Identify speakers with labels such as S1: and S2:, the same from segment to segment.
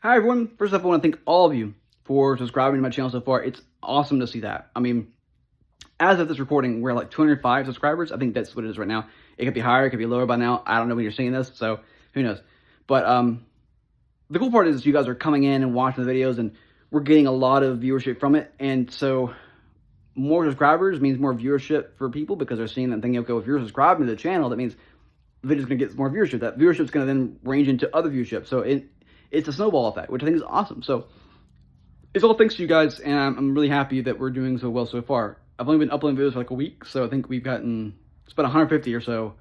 S1: Hi everyone. First off, I want to thank all of you for subscribing to my channel so far. It's awesome to see that. I mean, as of this recording, we're at like 205 subscribers. I think that's what it is right now. It could be higher, it could be lower by now. I don't know when you're seeing this, so who knows. But the cool part is you guys are coming in and watching the videos, and we're getting a lot of viewership from it. And so more subscribers means more viewership for people because they're seeing that thinking, okay, well, if you're subscribing to the channel, that means the video's going to get more viewership. That viewership's going to then range into other viewership. So it's a snowball effect, which I think is awesome. So it's all thanks to you guys, and I'm really happy that we're doing so well so far. I've only been uploading videos for like a week, so I think we've gotten, it's about 150 or so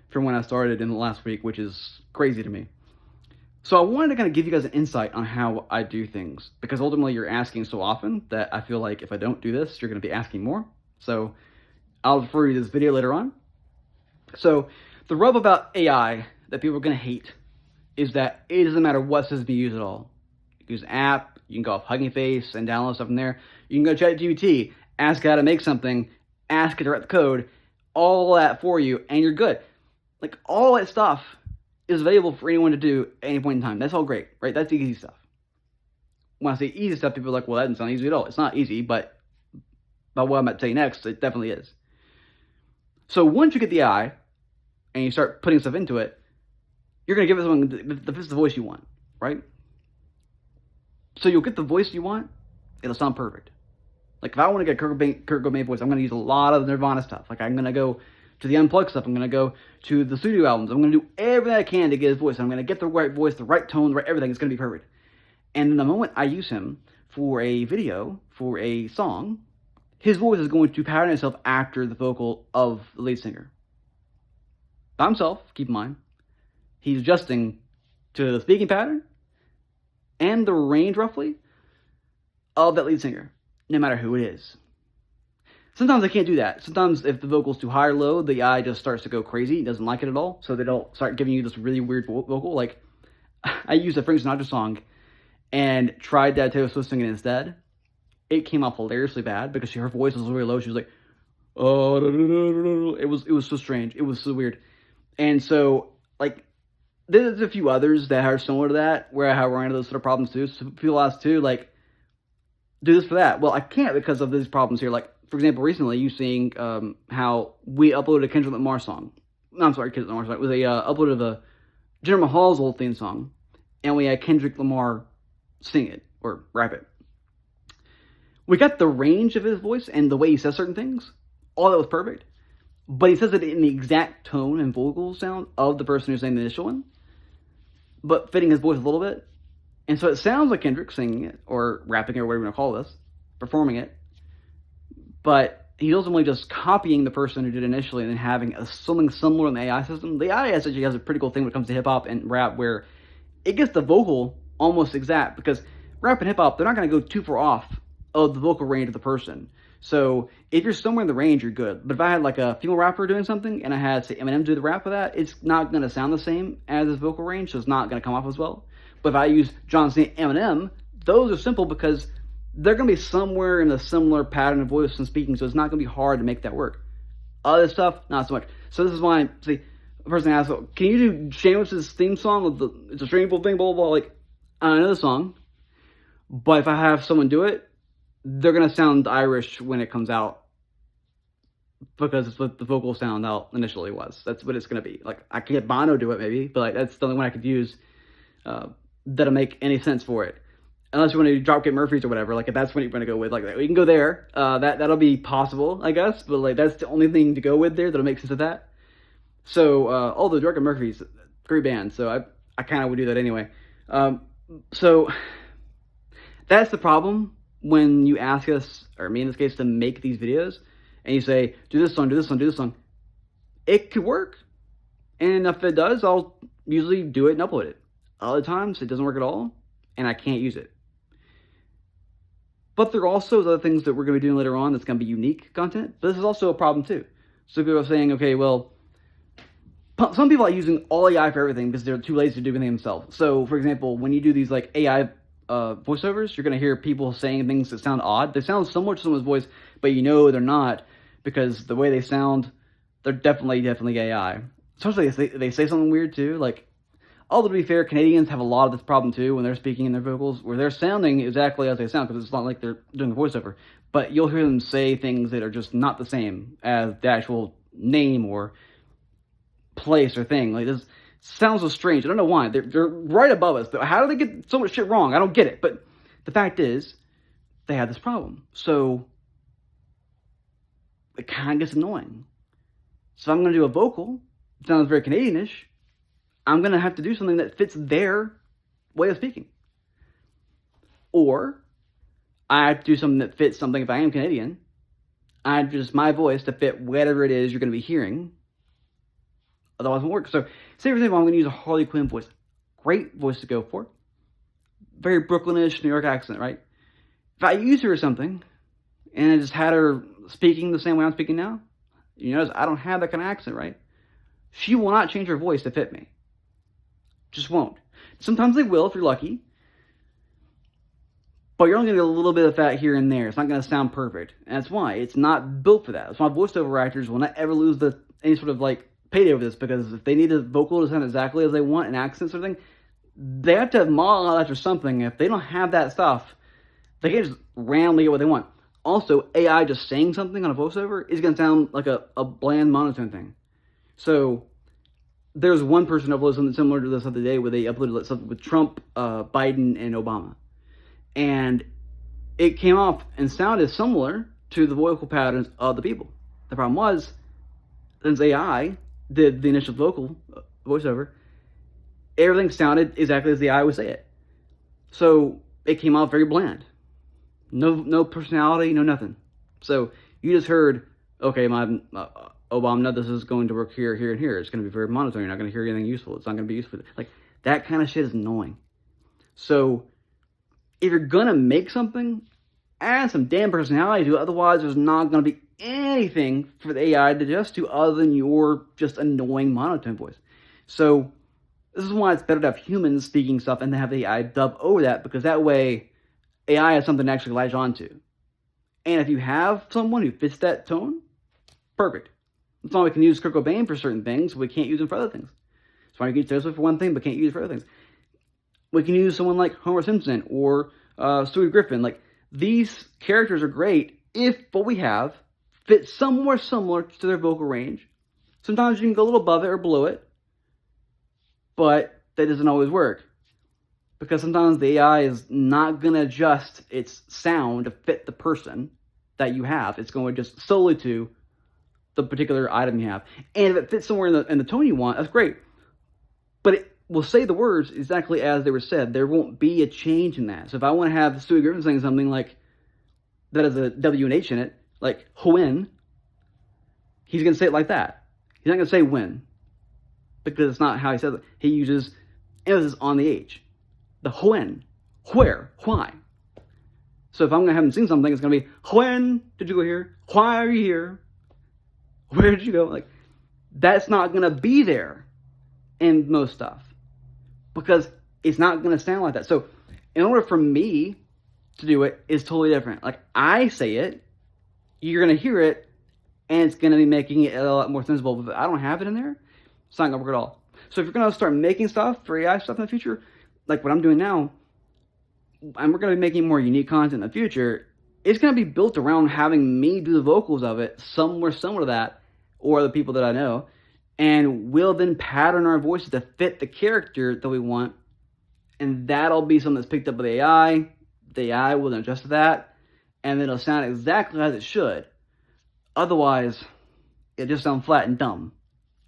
S1: from when I started in the last week, which is crazy to me. So I wanted to kind of give you guys an insight on how I do things, because ultimately you're asking so often that I feel like if I don't do this, you're going to be asking more. So I'll refer you to this video later on. So the rub about AI that people are going to hate is that it doesn't matter what system you use at all. You use an app, you can go off Hugging Face and download stuff from there. You can go ChatGPT, ask it how to make something, ask it to write the code, all that for you, and you're good. Like, all that stuff is available for anyone to do at any point in time. That's all great, right? That's the easy stuff. When I say easy stuff, people are like, well, that doesn't sound easy at all. It's not easy, but by what I'm about to tell you next, it definitely is. So once you get the AI and you start putting stuff into it, you're going to give it something that fits the voice you want, right? So you'll get the voice you want, it'll sound perfect. Like, if I want to get Kurt Cobain voice, I'm going to use a lot of Nirvana stuff. Like, I'm going to go to the Unplugged stuff. I'm going to go to the studio albums. I'm going to do everything I can to get his voice. I'm going to get the right voice, the right tone, the right everything. It's going to be perfect. And then the moment I use him for a video, for a song, his voice is going to pattern itself after the vocal of the lead singer. By himself, keep in mind. He's adjusting to the speaking pattern and the range, roughly, of that lead singer, no matter who it is. Sometimes I can't do that. Sometimes if the vocal's too high or low, the AI just starts to go crazy. It doesn't like it at all, so they don't start giving you this really weird vocal. Like, I used a Frank Sinatra song and tried that Taylor Swift singing instead. It came off hilariously bad because her voice was really low. She was like, oh, it was so strange. It was so weird. And so, like, there's a few others that are similar to that, where I have run into those sort of problems too. So people ask too, like, do this for that. Well, I can't because of these problems here. Like, for example, recently you seeing how we uploaded a Kendrick Lamar song. No, I'm sorry, Kendrick Lamar song. It was a upload of a Jinder Mahal's old theme song, and we had Kendrick Lamar sing it or rap it. We got the range of his voice and the way he says certain things. All that was perfect, but he says it in the exact tone and vocal sound of the person who's saying the initial one, but fitting his voice a little bit. And so it sounds like Kendrick singing it, or rapping it, or whatever you want to call this, performing it. But he's ultimately just copying the person who did it initially and then having something similar in the AI system. The AI actually has a pretty cool thing when it comes to hip-hop and rap, where it gets the vocal almost exact, because rap and hip-hop, they're not going to go too far off of the vocal range of the person. So if you're somewhere in the range, you're good. But if I had like a female rapper doing something and I had, say, Eminem do the rap of that, it's not going to sound the same as his vocal range, so it's not going to come off as well. But if I use John Cena, Eminem, those are simple because they're going to be somewhere in a similar pattern of voice and speaking, so it's not going to be hard to make that work. Other stuff, not so much. So this is why, see, the person asked, well, can you do Shameless's theme song with it's a shameful thing, blah, blah, blah. Like, I know the song, but if I have someone do it, they're going to sound Irish when it comes out, because it's what the vocal sound out initially was. That's what it's going to be. Like, I can get Bono do it maybe, but like, that's the only one I could use that'll make any sense for it. Unless you want to do Dropkick Murphys or whatever, like, if that's what you're going to go with, like, we can go there. That'll be possible, I guess, but like, that's the only thing to go with there that'll make sense of that. So, although Dropkick Murphys, great band, so I kind of would do that anyway. So that's the problem when you ask us, or me in this case, to make these videos, and you say, do this song, do this song, do this song. It could work, and if it does, I'll usually do it and upload it. Other times, it doesn't work at all, and I can't use it. But there are also other things that we're going to be doing later on that's going to be unique content, but this is also a problem too. So people are saying, okay, well, some people are using all AI for everything because they're too lazy to do anything themselves. So, for example, when you do these like AI voiceovers, you're going to hear people saying things that sound odd. They sound similar to someone's voice, but you know they're not, because the way they sound, they're definitely AI. Especially if they say something weird too. Like, Although, to be fair, Canadians have a lot of this problem too when they're speaking in their vocals, where they're sounding exactly as they sound, because it's not like they're doing a voiceover. But you'll hear them say things that are just not the same as the actual name or place or thing. Like, this sounds so strange. I don't know why. They're right above us. How do they get so much shit wrong? I don't get it. But the fact is, they have this problem. So it kind of gets annoying. So if I'm going to do a vocal, it sounds very Canadianish, I'm going to have to do something that fits their way of speaking. Or I have to do something that fits something if I am Canadian. I have just my voice to fit whatever it is you're going to be hearing. Otherwise, it won't work. So, say for example, I'm going to use a Harley Quinn voice. Great voice to go for. Very Brooklynish, New York accent, right? If I use her or something, and I just had her speaking the same way I'm speaking now, you notice I don't have that kind of accent, right? She will not change her voice to fit me. Just won't. Sometimes they will if you're lucky. But you're only going to get a little bit of that here and there. It's not going to sound perfect. And that's why. It's not built for that. That's why voiceover actors will not ever lose any sort of payday over this, because if they need a vocal to sound exactly as they want, an accent sort of thing, they have to model out after something. If they don't have that stuff, they can't just randomly get what they want. Also, AI just saying something on a voiceover is going to sound like a bland monotone thing. So there's one person who uploaded something similar to this the other day, where they uploaded something with Trump, Biden, and Obama. And it came off and sounded similar to the vocal patterns of the people. The problem was, since AI did the initial voiceover, everything sounded exactly as the AI would say it. So it came out very bland. No personality, no nothing. So you just heard, okay, my Obama, no, this is going to work here, here, and here. It's going to be very monotone. You're not going to hear anything useful. It's not going to be useful. Like, that kind of shit is annoying. So if you're going to make something, add some damn personality to it. Otherwise, there's not going to be anything for the AI to adjust to other than your just annoying monotone voice. So this is why it's better to have humans speaking stuff and then have the AI dub over that, because that way AI has something to actually latch onto. And if you have someone who fits that tone, perfect. That's why we can use Kurt Cobain for certain things, but we can't use him for other things. That's why we can use Taylor Swift for one thing, but can't use it for other things. We can use someone like Homer Simpson or Stewie Griffin. Like, these characters are great if what we have fits somewhere similar to their vocal range. Sometimes you can go a little above it or below it, but that doesn't always work, because sometimes the AI is not going to adjust its sound to fit the person that you have. It's going to adjust solely to the particular item you have. And if it fits somewhere in the tone you want, that's great. But it will say the words exactly as they were said. There won't be a change in that. So if I want to have Stewie Griffin saying something like that has a W and H in it, like when, he's going to say it like that. He's not going to say when, because it's not how he says it. He uses emphasis on the H. The when, where, why. So if I'm going to have him sing something, it's going to be, when did you go here? Why are you here? Where did you go? Like, that's not going to be there in most stuff, because it's not going to sound like that. So in order for me to do it, is totally different. Like, I say it, you're going to hear it, and it's going to be making it a lot more sensible. But if I don't have it in there, it's not going to work at all. So if you're going to start making stuff for AI stuff in the future, like what I'm doing now, and we're going to be making more unique content in the future, it's going to be built around having me do the vocals of it somewhere similar to that, or the people that I know, and we'll then pattern our voices to fit the character that we want, and that'll be something that's picked up by the AI. The AI will then adjust to that, and then it'll sound exactly as it should. Otherwise, it'll just sound flat and dumb,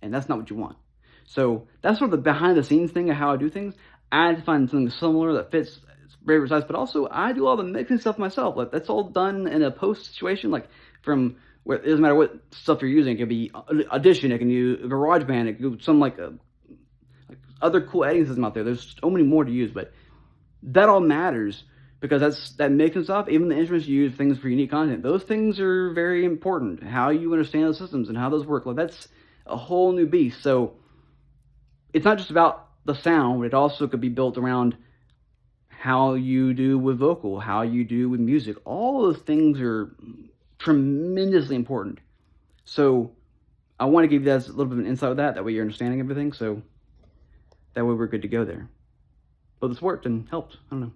S1: and that's not what you want. So that's sort of the behind-the-scenes thing of how I do things. I had to find something similar that fits, very precise, but also I do all the mixing stuff myself. Like, that's all done in a post situation, like from where it doesn't matter what stuff you're using. It can be Audition, it can use GarageBand, it can do some like other cool editing systems out there. There's so many more to use, but that all matters, because that mixing stuff, even the instruments you use, things for unique content, those things are very important. How you understand those systems and how those work, like, that's a whole new beast. So it's not just about the sound, but it also could be built around how you do with vocal, how you do with music. All those things are tremendously important. So I want to give you guys a little bit of an insight with that way you're understanding everything. So That way we're good to go there. But this worked and helped. I don't know.